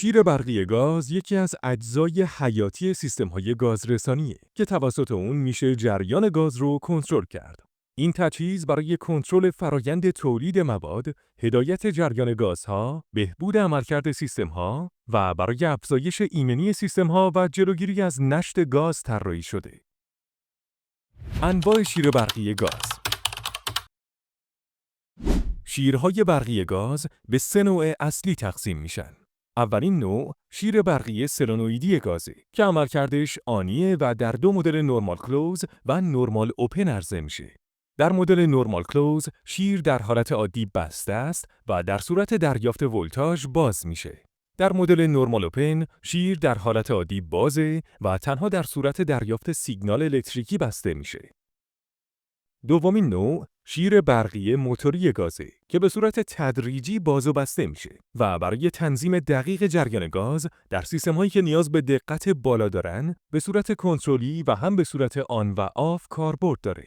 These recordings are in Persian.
شیر برقی گاز یکی از اجزای حیاتی سیستم‌های گازرسانیه که توسط اون میشه جریان گاز رو کنترل کرد. این تجهیز برای کنترل فرایند تولید مواد، هدایت جریان گازها، بهبود عملکرد سیستم‌ها و برای افزایش ایمنی سیستم‌ها و جلوگیری از نشت گاز طراحی شده. انواع شیر برقی گاز. شیرهای برقی گاز به 3 نوع اصلی تقسیم میشن. اولین نوع شیر برقی سلنوئیدی گازه که عملکردش آنیه و در دو مدل نورمال کلوز و نورمال اوپن عرضه میشه. در مدل نورمال کلوز شیر در حالت عادی بسته است و در صورت دریافت ولتاژ باز میشه. در مدل نورمال اوپن شیر در حالت عادی بازه و تنها در صورت دریافت سیگنال الکتریکی بسته میشه. دومین نوع شیر برقی موتوری گازه که به صورت تدریجی باز و بسته میشه و برای تنظیم دقیق جریان گاز در سیستم‌هایی که نیاز به دقت بالا دارن به صورت کنترلی و هم به صورت آن و آف کاربرد داره.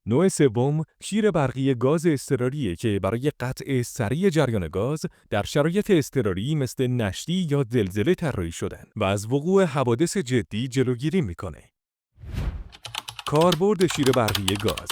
نوع سوم شیر برقی گاز اضطراریه که برای قطع سریع جریان گاز در شرایط اضطراری مثل نشتی یا زلزله طراحی شدن و از وقوع حوادث جدی جلوگیری میکنه. کاربرد شیر برقی گاز.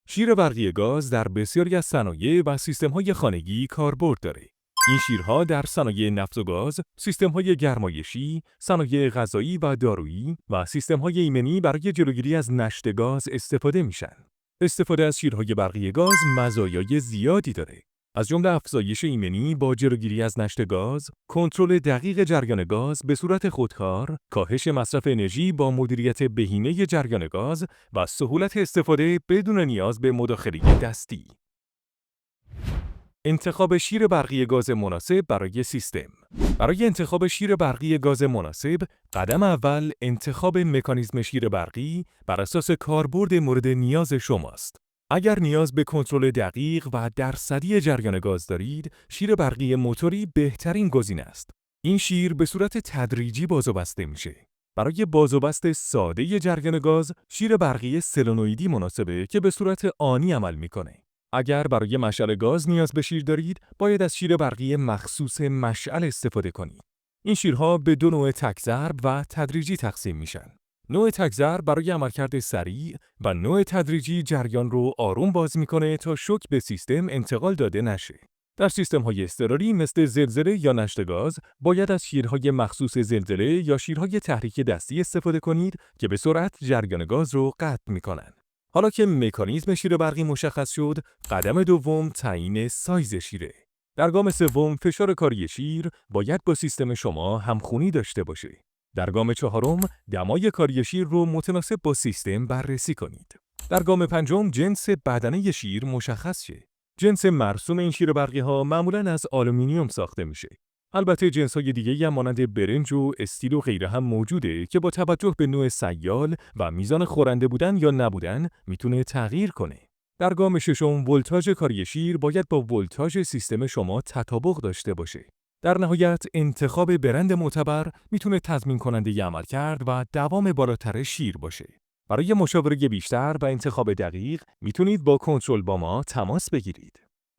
شیر برقی گاز در بسیاری از صنایع و سیستم‌های خانگی کاربرد داره. این شیرها در صنایع نفت و گاز، سیستم‌های گرمایشی، صنایع غذایی و دارویی و سیستم‌های ایمنی برای جلوگیری از نشت گاز استفاده میشن. استفاده از شیرهای برقی گاز مزایای زیادی داره. از جمله افزایش ایمنی با جلوگیری از نشت گاز، کنترل دقیق جریان گاز به صورت خودکار، کاهش مصرف انرژی با مدیریت بهینه جریان گاز و سهولت استفاده بدون نیاز به مداخله دستی. انتخاب شیر برقی گاز مناسب برای سیستم. برای انتخاب شیر برقی گاز مناسب، قدم اول انتخاب مکانیزم شیر برقی بر اساس کاربرد مورد نیاز شماست. اگر نیاز به کنترل دقیق و درصدی جریان گاز دارید، شیر برقی موتوری بهترین گزینه است. این شیر به صورت تدریجی باز و بسته میشه. برای باز و بست ساده جریان گاز، شیر برقی سلنوئیدی مناسبه که به صورت آنی عمل میکنه. اگر برای مشعل گاز نیاز به شیر دارید، باید از شیر برقی مخصوص مشعل استفاده کنید. این شیرها به دو نوع تک‌ضرب و تدریجی تقسیم میشن. نوع تک‌ضرب برای عملکرد سریع و نوع تدریجی جریان رو آروم باز میکنه تا شوک به سیستم انتقال داده نشه. در سیستم‌های اضطراری مثل زلزله یا نشت گاز، باید از شیرهای مخصوص زلزله یا شیرهای تحریک دستی استفاده کنید که به سرعت جریان گاز رو قطع میکنن. حالا که مکانیزم شیر برقی مشخص شد، قدم دوم تعیین سایز شیره. در گام سوم فشار کاری شیر باید با سیستم شما همخونی داشته باشه. در گام چهارم دمای کاری شیر رو متناسب با سیستم بررسی کنید. در گام پنجم جنس بدنه شیر مشخص شه. جنس مرسوم این شیر برقی ها معمولاً از آلومینیوم ساخته میشه. البته جنس‌های دیگه‌ای هم مانند برنج و استیل و غیره هم موجوده که با توجه به نوع سیال و میزان خورنده بودن یا نبودن میتونه تغییر کنه. در گام ششم ولتاژ کاری شیر باید با ولتاژ سیستم شما تطابق داشته باشه. در نهایت انتخاب برند معتبر میتونه تضمین کننده عملکرد و دوام بالاتر شیر باشه. برای مشاوره بیشتر و انتخاب دقیق میتونید با کنترل با ما تماس بگیرید.